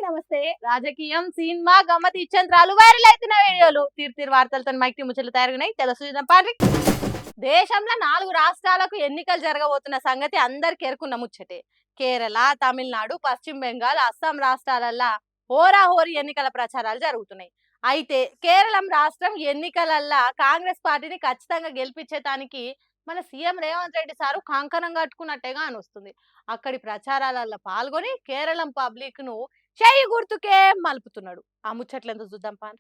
నమస్తే. రాజకీయం, సినిమా, గమ్మత్ ఇచ్చంత్రాలు, వైరల్ అవుతున్న వీడియోలు, తీరు వార్తలతో మైక్ ముచ్చట్లు తయారున్నాయి. తెలుసు పాండ్రి. దేశంలో 4 రాష్ట్రాలకు ఎన్నికలు జరగబోతున్న సంగతి అందరికి ఎరుకున్న ముచ్చటే. కేరళ, తమిళనాడు, పశ్చిమ బెంగాల్, అస్సాం రాష్ట్రాలల్లా హోరాహోరీ ఎన్నికల ప్రచారాలు జరుగుతున్నాయి. అయితే కేరళం రాష్ట్రం ఎన్నికలల్లా కాంగ్రెస్ పార్టీని ఖచ్చితంగా గెలిపించేటానికి మన సీఎం రేవంత్ రెడ్డి సారు కంకణం కట్టుకున్నట్టేగా అనిస్తుంది. అక్కడి ప్రచారాలలో పాల్గొని కేరళం పబ్లిక్ ను చెయ్యి గుర్తుకే మలుపుతున్నాడు. ఆ ముచ్చట్లు ఎందుకు చూద్దాం pan.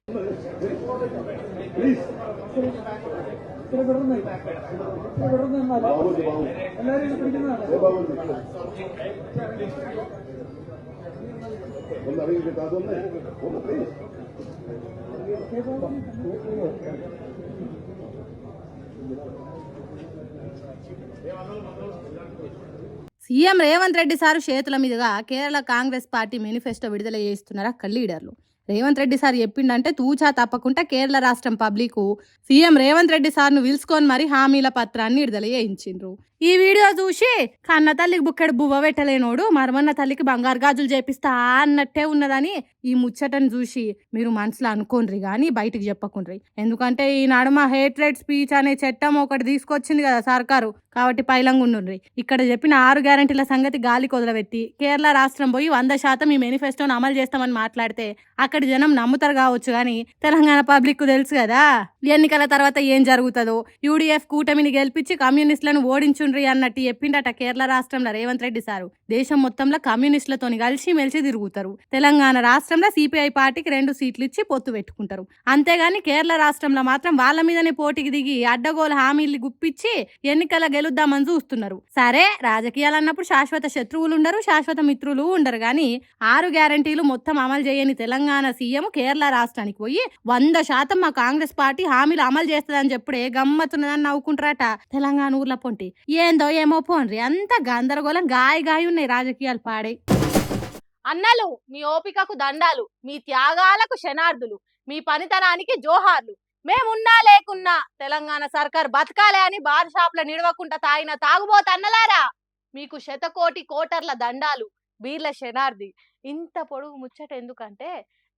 CM Revanth Reddy sir చేతుల మీదుగా కేరళ కాంగ్రెస్ పార్టీ మేనిఫెస్టో విడుదల చేస్తున్నారు అక్కడ లీడర్లు. రేవంత్ రెడ్డి సార్ చెప్పిండంటే తూచా తప్పకుండా కేరళ రాష్ట్రం పబ్లిక్ సీఎం రేవంత్ రెడ్డి సార్ను పిలుచుకొని మరి హామీల పత్రాన్ని విడుదల చేయించిండ్రు. ఈ వీడియో చూసి కన్న తల్లికి బుక్కెడు బువ్వ పెట్టలేనోడు మరమన్న తల్లికి బంగారు గాజులు చేపిస్తా అన్నట్టే ఉన్నదని ఈ ముచ్చటను చూసి మీరు మనసులో అనుకోండ్రి కానీ బయటకు చెప్పకుండ్రి. ఎందుకంటే ఈ నడుమ హేట్రేట్ స్పీచ్ అనే చట్టం ఒకటి తీసుకొచ్చింది కదా సర్కారు, కాబట్టి పైలంగుండ్రి. ఇక్కడ చెప్పిన 6 గ్యారంటీల సంగతి గాలి కొదలబెట్టి కేరళ రాష్ట్రం పోయి 100% ఈ మేనిఫెస్టోను అమలు చేస్తామని మాట్లాడితే అక్కడి జనం నమ్ముతారు కావచ్చు, కానీ తెలంగాణ పబ్లిక్ తెలుసు కదా ఎన్నికల తర్వాత ఏం జరుగుతుందో. యూడీఎఫ్ కూటమిని గెలిపించి కమ్యూనిస్టులను ఓడించుండ్రి అన్నట్టు చెప్పిండట కేరళ రాష్ట్రంలో రేవంత్ రెడ్డి సారు. దేశం మొత్తంలో కమ్యూనిస్టులతోని కలిసి మెలిసి తిరుగుతారు. తెలంగాణ రాష్ట్రంలో సిపిఐ పార్టీకి 2 సీట్లు ఇచ్చి పొత్తు పెట్టుకుంటారు. అంతేగాని కేరళ రాష్ట్రంలో మాత్రం వాళ్ళ మీదనే పోటీకి దిగి అడ్డగోలు హామీలు గుప్పించి ఎన్నికల గెలుద్దామని చూస్తున్నారు. సరే, రాజకీయాలు అన్నప్పుడు శాశ్వత శత్రువులు ఉండరు, శాశ్వత మిత్రులు ఉండరు. కానీ 6 గ్యారంటీలు మొత్తం అమలు చేయని తెలంగాణ సీఎం కేరళ రాష్ట్రానికి పోయి 100% మా కాంగ్రెస్ పార్టీ హామీలు అమలు చేస్తుందని చెప్పుడే గమ్మత్తున్నదని నవ్వుకుంటారట తెలంగాణ ఊర్ల పొంటి. ఏందో ఏమో పోన్రి, అంత గందరగోళం గాయ ఉన్నాయి రాజకీయాలు పాడే. అన్నలు, మీ ఓపికకు దండాలు, మీ త్యాగాలకు శనార్థులు, మీ పనితనానికి జోహార్లు. మేమున్నా లేకున్నా తెలంగాణ సర్కార్ బతకాలే అని బార్ షాప్ల నిడవకుండా తాగిన తాగుబోతన్నలారా, మీకు 100 కోటర్ల దండాలు, బీర్ల శనార్థి. ఇంత పొడుగు ముచ్చట ఎందుకంటే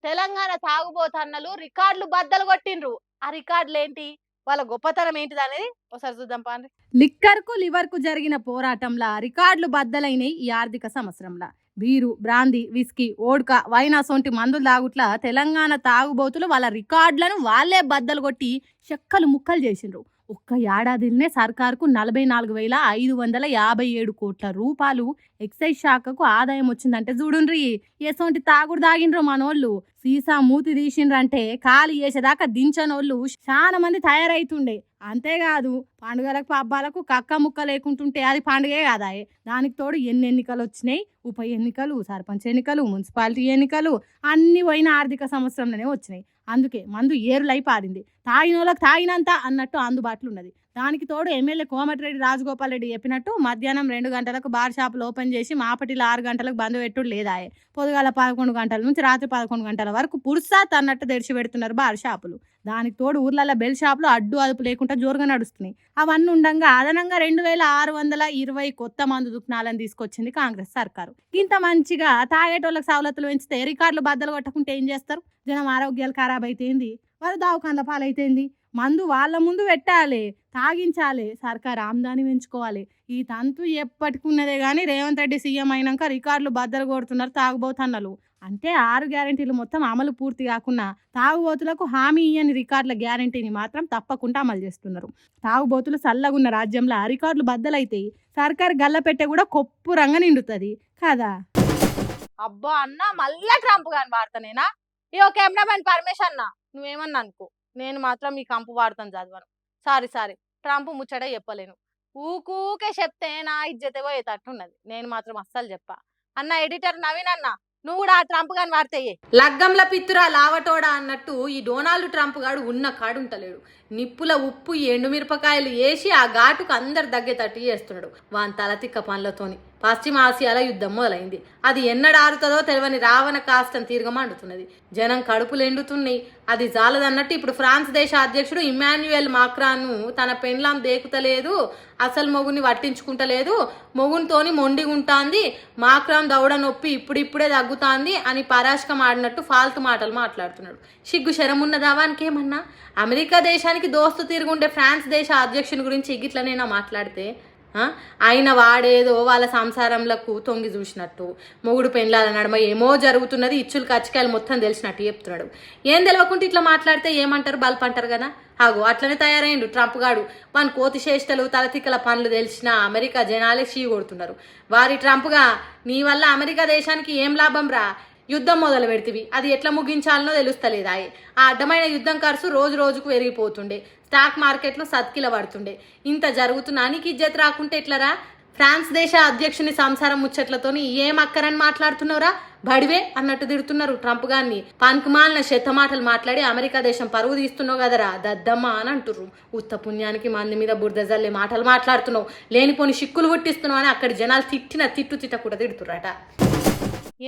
తెలంగాణ తాగుబోతన్నలు రికార్డులు బద్దలు కొట్టిండ్రు. ఆ రికార్డులు ఏంటి, వాళ్ళ గొప్పతనం ఏంటిది అనేది ఒకసారి చూద్దాం పాండ్రి. లిక్కర్ కు లివర్ కు జరిగిన పోరాటంలా రికార్డులు బద్దలైనవి ఈ ఆర్థిక సంవత్సరంలా. Beer, brandy, whisky, vodka, wine అసొంటి మందులు తాగుట్ల తెలంగాణ తాగుబోతులు వాళ్ళ రికార్డులను వాళ్ళే బద్దలు కొట్టి చెక్కలు ముక్కలు చేసిండ్రు. ఒక్క ఏడాదిలోనే సర్కారుకు 44,557 కోట్ల రూపాయలు ఎక్సైజ్ శాఖకు ఆదాయం వచ్చిందంటే చూడుండ్రి. ఎసొంటి తాగుడు తాగిండ్రు మనోళ్ళు. సీసా మూతి తీసిండ్రంటే ఖాళీ చేసేదాకా దించనోళ్ళు చాలా మంది తయారైతుండే. అంతేకాదు, పండుగలకు పబ్బాలకు కక్క ముక్క లేకుంటుంటే అది పండుగే కాదా. దానికి తోడు ఎన్ని ఎన్నికలు వచ్చినాయి, ఉప ఎన్నికలు, సర్పంచ్ ఎన్నికలు, మున్సిపాలిటీ ఎన్నికలు అన్ని పోయిన ఆర్థిక సంవత్సరంలోనే వచ్చినాయి. అందుకే మందు ఏరులై పారింది. తాగినోళ్ళకి తాగినంత అన్నట్టు అందుబాటులో ఉన్నది. దానికి తోడు ఎమ్మెల్యే కోమటిరెడ్డి రాజగోపాల్ రెడ్డి చెప్పినట్టు మధ్యాహ్నం 2 గంటలకు బార్ షాపులు ఓపెన్ చేసి మాపటిలో 6 గంటలకు బంద్ పెట్టుడు లేదాయే. పొద్దుగాల 11 గంటల నుంచి రాత్రి 11 గంటల వరకు పురుసాత్ అన్నట్టు తెరిచి పెడుతున్నారు బార్ షాపులు. దానికి తోడు ఊర్లలో బెల్ షాపులు అడ్డు అదుపు లేకుండా జోరుగా నడుస్తున్నాయి. అవన్నీ ఉండగా అదనంగా 2,620 కొత్త మందు దుకాణాలను తీసుకొచ్చింది కాంగ్రెస్ సర్కారు. ఇంత మంచిగా తాగేటోళ్ళకి సవలతులు పెంచితే రికార్డులు బద్దలు కొట్టకుంటే ఏం చేస్తారు? జనం ఆరోగ్యాలు ఖరాబ్ అయితేంది, వాళ్ళు దవాఖాన్ల పాలైతేంది. మందు వాళ్ళ ముందు పెట్టాలి, తాగించాలి, సర్కారు ఆమ్దాని పెంచుకోవాలి. ఈ తంతు ఎప్పటికున్నదే కానీ రేవంత్ రెడ్డి సీఎం అయినాక రికార్డులు బద్దలు కొడుతున్నారు తాగుబోతన్నలు. అంటే 6 గ్యారంటీలు మొత్తం అమలు పూర్తి కాకుండా తాగుబోతులకు హామీ ఇయ్యని రికార్డుల గ్యారంటీని మాత్రం తప్పకుండా అమలు చేస్తున్నారు. తాగుబోతులు సల్లగున్న రాజ్యంలో రికార్డులు బద్దలైతే సర్కారు గల్లపెట్టె కూడా కొప్పురంగా నిండుతుంది కదా. అబ్బా అన్న, మళ్ళా ట్రంప్ గాని వాడతానేనా? ఈ కెమెరామెన్ పర్మిషన్ అన్న, నువ్వేమన్నా అనుకో, నేను మాత్రం ఈ కంపు వాడతాను చదవను. సారీ, ట్రంప్ ముచ్చట చెప్పలేను. ఊకూకే చెప్తే నా ఇజ్జతే పోయేటట్టున్నది. నేను మాత్రం అస్సలు చెప్పా. అన్న ఎడిటర్ నవీన్ అన్న, నువ్వు కూడా ట్రంప్ గాని వాడితే లగ్గంల పిత్తురా లావటోడా అన్నట్టు ఈ డొనాల్డ్ ట్రంప్ గాడు ఉన్న కాడుంటలేడు. నిప్పుల ఉప్పు ఎండుమిరపకాయలు వేసి ఆ ఘాటుకు అందరు దగ్గేటట్టు చేస్తున్నాడు వాని తలతిక్క పనులతోని. పశ్చిమాసియాలో యుద్ధం మొదలైంది. అది ఎన్నడారుతుందో తెలియని రావణ కాస్తం తీర్గమండుతున్నది. జనం కడుపులు ఎండుతున్నాయి. అది జాలదన్నట్టు ఇప్పుడు ఫ్రాన్స్ దేశ అధ్యక్షుడు ఇమాన్యుయల్ మాక్రాన్ను తన పెండ్లాం దేకుతలేదు, అసలు మొగుని పట్టించుకుంటలేదు, మొగునితోని మొండిగుంటాంది, మాక్రాన్ దౌడ నొప్పి ఇప్పుడిప్పుడే తగ్గుతాంది అని పరాశకం ఆడినట్టు ఫాల్తు మాటలు మాట్లాడుతున్నాడు. సిగ్గు శరమున్నదా వానికి ఏమన్నా? అమెరికా దేశానికి దోస్తు తిరుగుండే ఫ్రాన్స్ దేశ అధ్యక్షుని గురించి ఇగిట్లనైనా మాట్లాడితే ఆయన వాడేదో వాళ్ళ సంసారంలకు తొంగి చూసినట్టు, మొగుడు పెండ్లాల నడమ ఏమో జరుగుతున్నది, ఇచ్చులు కచ్చికాయలు మొత్తం తెలిసినట్టు చెప్తున్నాడు. ఏం తెలియకుండా ఇట్లా మాట్లాడితే ఏమంటారు, బల్పంటారు కదా. ఆగో అట్లనే తయారైండు ట్రంప్ గాడు. మన కోతి చేష్టలు తలతిక్కల పనులు తెలిసిన అమెరికా జనాలే చీ కొడుతున్నారు. వారి ట్రంప్గా నీ వల్ల అమెరికా దేశానికి ఏం లాభం రా, యుద్ధం మొదలు పెడితివి, అది ఎట్లా ముగించాలనో తెలుస్తలేదా? ఆ అడ్డమైన యుద్ధం ఖర్చు రోజు రోజుకు పెరిగిపోతుండే, స్టాక్ మార్కెట్లు సత్కిల పడుతుండే. ఇంత జరుగుతున్నా నీకు ఇజ్జత్ రాకుంటే ఎట్లరా? ఫ్రాన్స్ దేశ అధ్యక్షుని సంసారం ముచ్చట్లతోని ఏం అక్కరని మాట్లాడుతున్నావురా, బడివే అన్నట్టు తిడుతున్నారు ట్రంప్ గారిని. పనికిమాలిన శత మాటలు మాట్లాడి అమెరికా దేశం పరువు తీస్తున్నావు కదరా దద్దమ్మ అని అంటుర్రు. ఉత్త పుణ్యానికి మంది మీద బురద జల్లే మాటలు మాట్లాడుతున్నావు, లేనిపోని సిక్కులు పుట్టిస్తున్నావు అని అక్కడి జనాలు తిట్టు కూడా తిడుతుర్రట.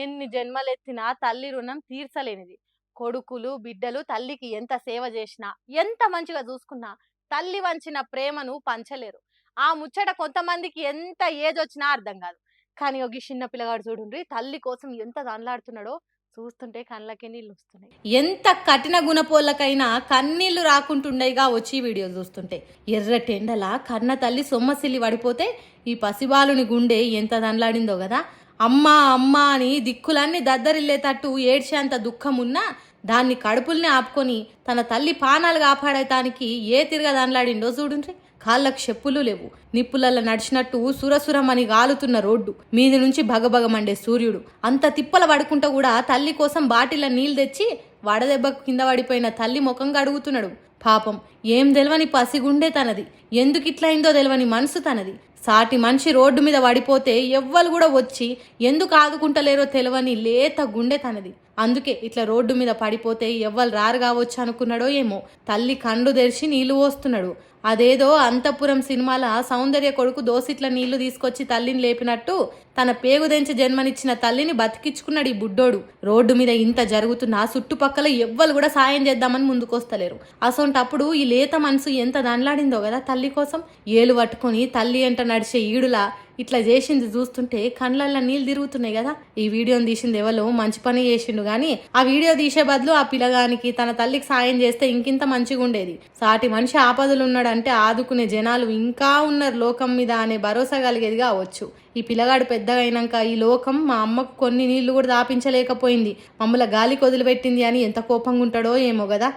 ఎన్ని జన్మలెత్తినా తల్లి రుణం తీర్చలేనిది. కొడుకులు బిడ్డలు తల్లికి ఎంత సేవ చేసినా, ఎంత మంచిగా చూసుకున్నా తల్లి వంచిన ప్రేమను పంచలేరు. ఆ ముచ్చట కొంతమందికి ఎంత ఏజ్ వచ్చినా అర్థం కాదు. కానీ ఒక చిన్న పిల్లగాడు చూడండి, తల్లి కోసం ఎంత దాన్లాడుతున్నాడో చూస్తుంటే కళ్ళకి నీళ్ళు వస్తున్నాయి. ఎంత కఠిన గుణపోళ్ళకైనా కన్నీళ్లు రాకుంటుండేగా వచ్చి వీడియో చూస్తుంటే. ఎర్రటెండల కన్న తల్లి సొమ్మసిల్లి పడిపోతే ఈ పసిబాలుని గుండె ఎంత దాన్లాడిందో కదా. అమ్మా అమ్మా అని దిక్కులన్నీ దద్దరిల్లేటట్టు ఏడ్చేంత దుఃఖమున్నా దాన్ని కడుపుల్ని ఆపుకొని తన తల్లి పానాలు కాపాడటానికి ఏ తిరగదాన్లాడిండో చూడుండ్రి. కాళ్ళకు చెప్పులు లేవు, నిప్పులల్లో నడిచినట్టు సురసురమని గాలుతున్న రోడ్డు మీది నుంచి భగభగమండే సూర్యుడు. అంత తిప్పల పడుకుంటూ కూడా తల్లి కోసం బాటిల నీళ్ళు తెచ్చి వడదెబ్బకు కింద పడిపోయిన తల్లి ముఖం కడుగుతున్నాడు. పాపం ఏం తెలవని పసిగుండే తనది, ఎందుకు ఇట్లయిందో తెలవని మనసు తనది. సాటి మనిషి రోడ్డు మీద పడిపోతే ఎవ్వరు కూడా వచ్చి ఎందుకు ఆదుకుంటలేరో తెలవని లేత గుండె తనది. అందుకే ఇట్లా రోడ్డు మీద పడిపోతే ఎవ్వరు రారు కావచ్చు అనుకున్నాడో ఏమో, తల్లి కండు తెరిచి నీళ్లు పోస్తున్నాడు. అదేదో అంతఃపురం సినిమాల సౌందర్య కొడుకు దోసిట్ల నీళ్లు తీసుకొచ్చి తల్లిని లేపినట్టు తన పేగుదెంచి జన్మనిచ్చిన తల్లిని బతికించుకున్నాడు ఈ బుడ్డోడు. రోడ్డు మీద ఇంత జరుగుతున్నా చుట్టుపక్కల ఎవ్వరు కూడా సాయం చేద్దామని ముందుకొస్తలేరు. అసొంటప్పుడు ఈ లేత మనసు ఎంత దండ్లాడిందో కదా తల్లి కోసం. ఏలు పట్టుకొని తల్లి ఎంట నడిచే ఈడులా ఇట్లా చేసింది చూస్తుంటే కళ్ళల్లో నీళ్ళు తిరుగుతున్నాయి కదా. ఈ వీడియోని తీసింది ఎవరో మంచి పని చేసిండు కానీ ఆ వీడియో తీసే బదులు ఆ పిల్లగానికి తన తల్లికి సాయం చేస్తే ఇంకింత మంచిగా ఉండేది. సాటి మనిషి ఆపదలు ఉన్నాడంటే ఆదుకునే జనాలు ఇంకా ఉన్నారు లోకం మీద అనే భరోసా కలిగేది కావచ్చు. ఈ పిల్లగాడు పెద్దగా అయినాక ఈ లోకం మా అమ్మకు కొన్ని నీళ్లు కూడా దాపించలేకపోయింది, మమ్మల్ని గాలికి వదిలిపెట్టింది అని ఎంత కోపంగా ఉంటాడో ఏమో కదా.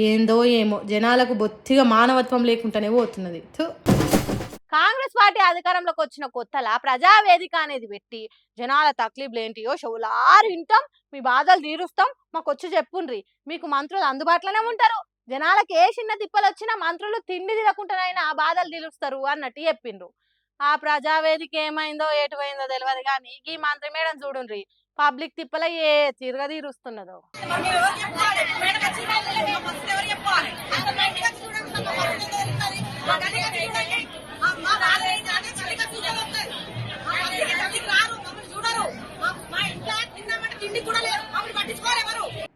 ఏందో ఏమో జనాలకు బొత్తిగా మానవత్వం లేకుండానే పోతున్నది. కాంగ్రెస్ పార్టీ అధికారంలోకి వచ్చిన కొత్తలా ప్రజావేదిక అనేది పెట్టి జనాల తక్లీఫ్లు ఏంటియో షవులారు వింటాం, మీ బాధలు తీరుస్తాం, మాకు వచ్చి చెప్పుండ్రి, మీకు మంత్రులు అందుబాటులోనే ఉంటారు, జనాలకు ఏ చిన్న తిప్పలు వచ్చినా మంత్రులు తిండి తినకుండానైనా ఆ బాధలు తీరుస్తారు అన్నట్టు చెప్పిండ్రు. ఆ ప్రజావేదిక ఏమైందో ఎటువైందో తెలియదు కానీ ఈ మంత్రి మేడం చూడుండ్రి పబ్లిక్ తిప్పల ఏ తిరగ తీరుస్తున్నదో.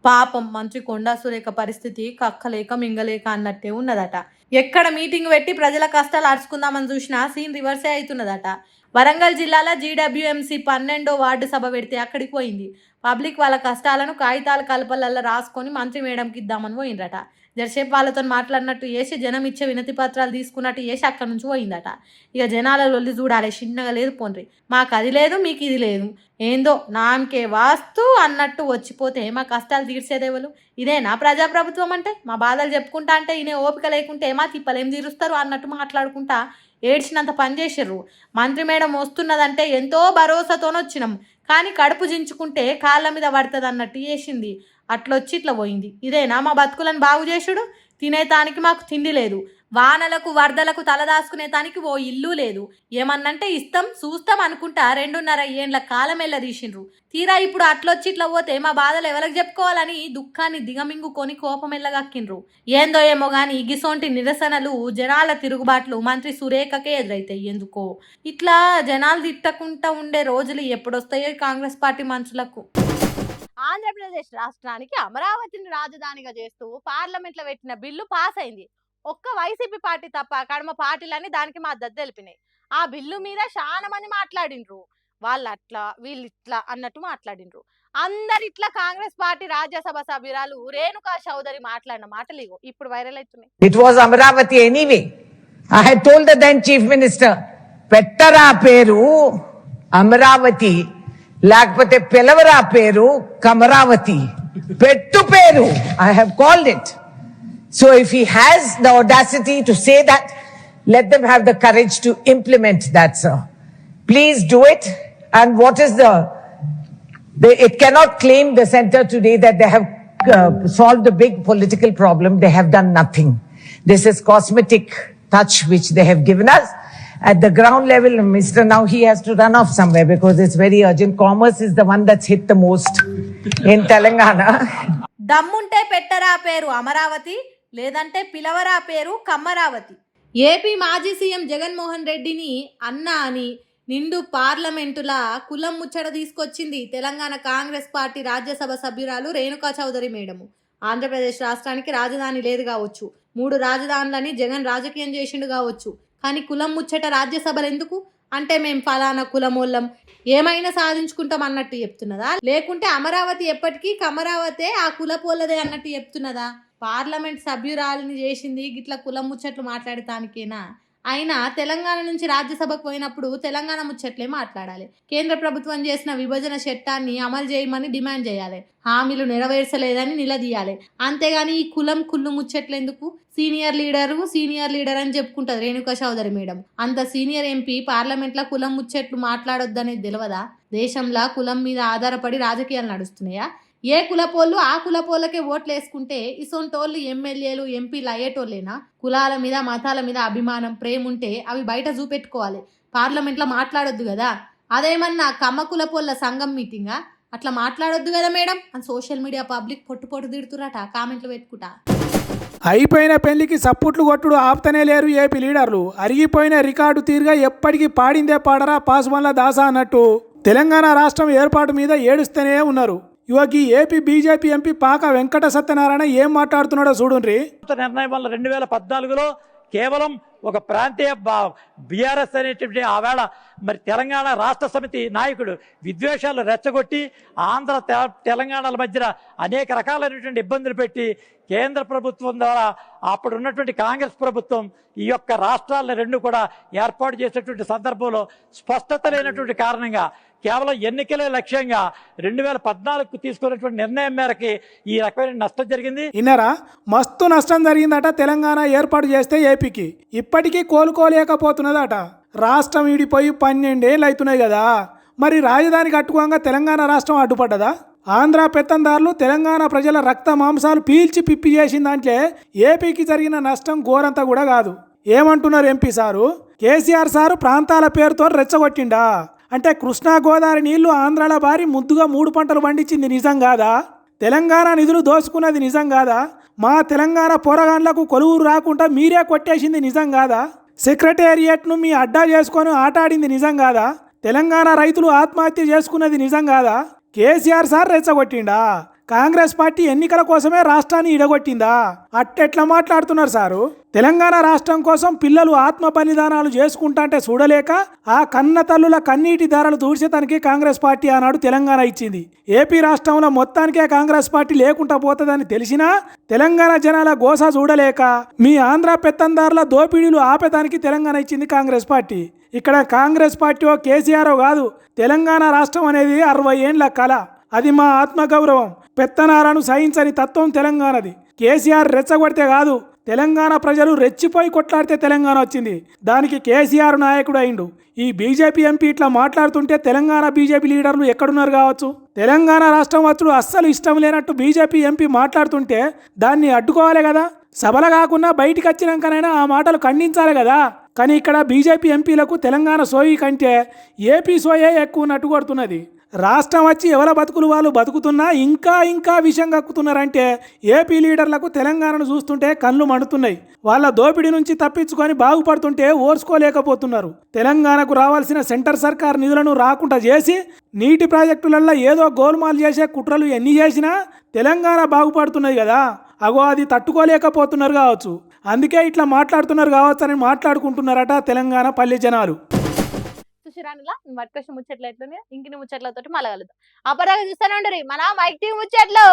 పాపం మంత్రి కొండా సురేఖ పరిస్థితి కక్కలేక మింగలేక అన్నట్టే ఉన్నదట. ఎక్కడ మీటింగ్ పెట్టి ప్రజల కష్టాలు అరుచుకుందామని చూసినా సీన్ రివర్సే అవుతున్నదట. వరంగల్ జిల్లాలో జీడబ్ల్యూఎంసీ 12వ వార్డు సభ పెడితే అక్కడికి పోయింది. పబ్లిక్ వాళ్ళ కష్టాలను కాగితాల కలపలల్లో రాసుకొని మంత్రి మేడంకి ఇద్దామని పోయిందట. జరసేపు వాళ్ళతో మాట్లాడినట్టు చేసి జనం ఇచ్చే వినతి పత్రాలు తీసుకున్నట్టు చేసి అక్కడి నుంచి పోయిందట. ఇక జనాల లొల్లి చూడాలి, చిన్నగా లేదు పోండ్రి, మాకు అది లేదు మీకు ఇది లేదు, ఏందో నామకే వాస్తు అన్నట్టు వచ్చిపోతే మా కష్టాలు తీర్చేదేవలు. ఇదేనా ప్రజాప్రభుత్వం అంటే? మా బాధలు చెప్పుకుంటా అంటే ఈయన ఓపిక లేకుంటే మా తిప్పలేం తీరుస్తారు అన్నట్టు మాట్లాడుకుంటా ఏడ్చినంత పని చేసిర్రు. మంత్రి మేడం వస్తున్నదంటే ఎంతో భరోసాతోనొచ్చినాం, కానీ కడుపు జించుకుంటే కాళ్ళ మీద పడుతుంది అన్నట్టు చేసింది. అట్లొచ్చి ఇట్లా పోయింది. ఇదేనా మా బతుకులను బాగు చేసుడు? తినేతానికి మాకు తిండి లేదు, వానలకు వరదలకు తలదాచుకునే దానికి ఓ ఇల్లు లేదు. ఏమన్నంటే ఇస్తాం చూస్తాం అనుకుంటా 2.5 ఏండ్ల కాలం తీసిండ్రు. తీరా ఇప్పుడు అట్లొచ్చి ఇట్లా పోతే మా బాధలు ఎవరికి చెప్పుకోవాలని దుఃఖాన్ని దిగమింగుకొని కోపం ఎల్లగక్కిండ్రు. ఏందో ఏమో గాని గిసోంటి నిరసనలు జనాల తిరుగుబాట్లు మంత్రి సురేఖకే ఎదురైతాయి. ఎందుకో ఇట్లా జనాలు తిట్టకుండా ఉండే రోజులు ఎప్పుడొస్తాయో కాంగ్రెస్ పార్టీ మనుషులకు. ఆంధ్రప్రదేశ్ రాష్ట్రానికి అమరావతిని రాజధానిగా చేస్తూ పార్లమెంట్లో పెట్టిన బిల్లు పాస్ అయింది. ఒక్క వైసీపీ పార్టీ తప్ప కడమ పార్టీలన్నీ దానికి మద్దతు తెలిపినాయి. ఆ బిల్లు మీద చాలా మంది మాట్లాడిండ్రు. వాళ్ళు అట్లా వీళ్ళు ఇట్లా అన్నట్టు మాట్లాడిండ్రు. అందరిట్లా కాంగ్రెస్ పార్టీ రాజ్యసభ సభ్యురాలు రేణుకా చౌదరి మాట్లాడిన మాటలు ఇప్పుడు వైరల్ అవుతున్నాయి. It was Amaravati anyway. I had told the then chief minister, పెట్టరా పేరు అమరావతి, లేకపోతే పిలవరా పేరు కమరావతి, పెట్టు పేరు. I have called it. So if he has the audacity to say that, let them have the courage to implement that, sir. Please do it. And what is it cannot claim the center today that they have solved the big political problem. They have done nothing. This is cosmetic touch which they have given us. At the ground level, Mr. Now he has to run off somewhere because it's very urgent. Commerce is the one that's hit the most in Telangana. దమ్ముంటే పెట్టరా పేరు అమరావతి, లేదంటే పిలవరా పేరు కమ్మరావతి. AP మాజీ CM Jaganmohan రెడ్డిని అన్న అని నిండు పార్లమెంటులా కులం ముచ్చట తీసుకొచ్చింది తెలంగాణ కాంగ్రెస్ పార్టీ రాజ్యసభ సభ్యురాలు రేణుకా చౌదరి మేడము. ఆంధ్రప్రదేశ్ రాష్ట్రానికి రాజధాని లేదు కావచ్చు, 3 రాజధానులని జగన్ రాజకీయం చేసిండు కావచ్చు, కానీ కులం ముచ్చట రాజ్యసభలు ఎందుకు అంటే మేము ఫలానా కులమూలం ఏమైనా సాధించుకుంటాం అన్నట్టు చెప్తున్నదా, లేకుంటే అమరావతి ఎప్పటికీ కమరావతే ఆ కులపోలదే అన్నట్టు చెప్తున్నదా? పార్లమెంట్ సభ్యురాలిని చేసింది గిట్ల కులం ముచ్చట్లు మాట్లాడటానికేనా? అయినా తెలంగాణ నుంచి రాజ్యసభకు పోయినప్పుడు తెలంగాణ ముచ్చట్లే మాట్లాడాలి. కేంద్ర ప్రభుత్వం చేసిన విభజన చట్టాన్ని అమలు చేయమని డిమాండ్ చేయాలి, హామీలు నెరవేర్చలేదని నిలదీయాలి. అంతేగాని ఈ కులం కుళ్ళు ముచ్చట్లు ఎందుకు? సీనియర్ లీడర్ అని చెప్పుకుంటుంది రేణుకా చౌదరి మేడం. అంత సీనియర్ ఎంపీ పార్లమెంట్లో కులం ముచ్చట్లు మాట్లాడొద్దనేది తెలియదా? దేశంలో కులం మీద ఆధారపడి రాజకీయాలు నడుస్తున్నాయా? ఏ కులపోళ్ళు ఆ కులపోళ్ళకే ఓట్లు వేసుకుంటే ఇసొంటోళ్ళు ఎమ్మెల్యేలు ఎంపీలు అయ్యేటోళ్ళేనా? కులాల మీద మతాల మీద అభిమానం ప్రేమ ఉంటే అవి బయట చూపెట్టుకోవాలి, పార్లమెంట్లో మాట్లాడొద్దు కదా. అదేమన్నా కమ్మ కులపోళ్ళ సంఘం మీటింగా? అట్లా మాట్లాడొద్దు కదా మేడం అని సోషల్ మీడియా పబ్లిక్ పొట్టు తిడుతురట కామెంట్లు పెట్టుకుంటా. అయిపోయిన పెళ్లికి సప్పుట్లు కొట్టుడు ఆపుతనే లేరు ఏపీ లీడర్లు. అరిగిపోయిన రికార్డు తీరుగా ఎప్పటికీ పాడిందే పాడరా పాస్వాన్ల దాసా అన్నట్టు తెలంగాణ రాష్ట్రం ఏర్పాటు మీద ఏడుస్తూనే ఉన్నారు. యువకి ఏపీ బీజేపీ ఎంపీ పాక వెంకట సత్యనారాయణ ఏం మాట్లాడుతున్నాడో చూడండి. నిర్ణయం వల్ల 2014లో కేవలం ఒక ప్రాంతీయ బీఆర్ఎస్ అనేటువంటి ఆవేళ మరి తెలంగాణ రాష్ట్ర సమితి నాయకుడు విద్వేషాలు రెచ్చగొట్టి తెలంగాణల మధ్యన అనేక రకాలైనటువంటి ఇబ్బందులు పెట్టి కేంద్ర ప్రభుత్వం ద్వారా అప్పుడు ఉన్నటువంటి కాంగ్రెస్ ప్రభుత్వం ఈ యొక్క రాష్ట్రాలను 2 కూడా ఏర్పాటు చేసేటువంటి సందర్భంలో స్పష్టత లేనటువంటి కారణంగా కేవలం ఎన్నికలే లక్ష్యంగా 2014కు తీసుకున్నటువంటి నిర్ణయం మేరకి ఈ రకమైన నష్టం జరిగింది. ఇన్నరా మస్తు నష్టం జరిగిందట తెలంగాణ ఏర్పాటు చేస్తే ఏపీకి. ఇప్పటికీ కోలుకోలేకపోతున్నదట. రాష్ట్రం ఈడిపోయి 12 ఏళ్ళు అవుతున్నాయి కదా. మరి రాజధాని కట్టుకోగా తెలంగాణ రాష్ట్రం అడ్డుపడ్డదా? ఆంధ్ర పెత్తందారులు తెలంగాణ ప్రజల రక్త మాంసాలు పీల్చి పిప్పి చేసిన దాంట్లో ఏపీకి జరిగిన నష్టం ఘోరంతా కూడా కాదు. ఏమంటున్నారు ఎంపీ సారు? కేసీఆర్ సారు ప్రాంతాల పేరుతో రెచ్చగొట్టిండా? అంటే కృష్ణా గోదావరి నీళ్లు ఆంధ్రాల బారి ముద్దుగా 3 పంటలు పండించింది నిజం కాదా? తెలంగాణ నిధులు దోసుకున్నది నిజం కాదా? మా తెలంగాణ పోరగాండ్లకు కొలువురు రాకుండా మీరే కొట్టేసింది నిజం కాదా? సెక్రటేరియట్ను మీ అడ్డా చేసుకొని ఆటాడింది నిజం కాదా? తెలంగాణ రైతులు ఆత్మహత్య చేసుకున్నది నిజం కాదా? కేసీఆర్ సార్ రెచ్చగొట్టిండా? కాంగ్రెస్ పార్టీ ఎన్నికల కోసమే రాష్ట్రాన్ని ఇడగొట్టిందా? అట్టెట్లా మాట్లాడుతున్నారు సారు? తెలంగాణ రాష్ట్రం కోసం పిల్లలు ఆత్మ బలిదానాలు చేసుకుంటాంటే చూడలేక ఆ కన్న తల్లుల కన్నీటి ధారలు దూడ్చేతానికి కాంగ్రెస్ పార్టీ ఆనాడు తెలంగాణ ఇచ్చింది. ఏపీ రాష్ట్రంలో మొత్తానికే కాంగ్రెస్ పార్టీ లేకుండా పోతుందని తెలిసినా తెలంగాణ జనాల గోస చూడలేక మీ ఆంధ్ర పెత్తందారుల దోపిడీలు ఆపేదానికి తెలంగాణ ఇచ్చింది కాంగ్రెస్ పార్టీ. ఇక్కడ కాంగ్రెస్ పార్టీ కేసీఆర్ కాదు, తెలంగాణ రాష్ట్రం అనేది 60 ఏండ్ల కళ. అది మా ఆత్మగౌరవం. పెత్తనాలను సహించని తత్వం తెలంగాణది. కేసీఆర్ రెచ్చగొడితే కాదు, తెలంగాణ ప్రజలు రెచ్చిపోయి కొట్లాడితే తెలంగాణ వచ్చింది. దానికి కేసీఆర్ నాయకుడు అయిండు. ఈ బీజేపీ ఎంపీ ఇట్లా మాట్లాడుతుంటే తెలంగాణ బీజేపీ లీడర్లు ఎక్కడున్నారు కావచ్చు? తెలంగాణ రాష్ట్రం వచ్చుడు అస్సలు ఇష్టం లేనట్టు బీజేపీ ఎంపీ మాట్లాడుతుంటే దాన్ని అడ్డుకోవాలి కదా. సభల కాకుండా బయటికి వచ్చినాకనైనా ఆ మాటలు ఖండించాలి కదా. కానీ ఇక్కడ బీజేపీ ఎంపీలకు తెలంగాణ సోయి కంటే ఏపీ సోయే ఎక్కువ నట్టుకొడుతున్నది. రాష్ట్రం వచ్చి ఎవల బతుకులు వాళ్ళు బతుకుతున్నా ఇంకా ఇంకా విషం కక్కుతున్నారంటే ఏపీ లీడర్లకు తెలంగాణను చూస్తుంటే కళ్ళు మండుతున్నాయి. వాళ్ళ దోపిడీ నుంచి తప్పించుకొని బాగుపడుతుంటే ఓర్చుకోలేకపోతున్నారు. తెలంగాణకు రావాల్సిన సెంటర్ సర్కార్ నిధులను రాకుండా చేసి నీటి ప్రాజెక్టులలో ఏదో గోల్మాల్ చేసే కుట్రలు ఎన్ని చేసినా తెలంగాణ బాగుపడుతున్నది కదా, అగో అది తట్టుకోలేకపోతున్నారు కావచ్చు. అందుకే ఇట్లా మాట్లాడుతున్నారు కావచ్చు అని మాట్లాడుకుంటున్నారట తెలంగాణ పల్లె జనాలు. చూసిరానులా మట్కొచ్చిన ముచ్చట్లు ఎట్లున్నాయి ఇంకిని ముచ్చట్లతోటి మళ్ళీ కలుద్దాం. అపరాగా చూస్తానే ఉండరు మన మైక్ టీవీ ముచ్చట్లు.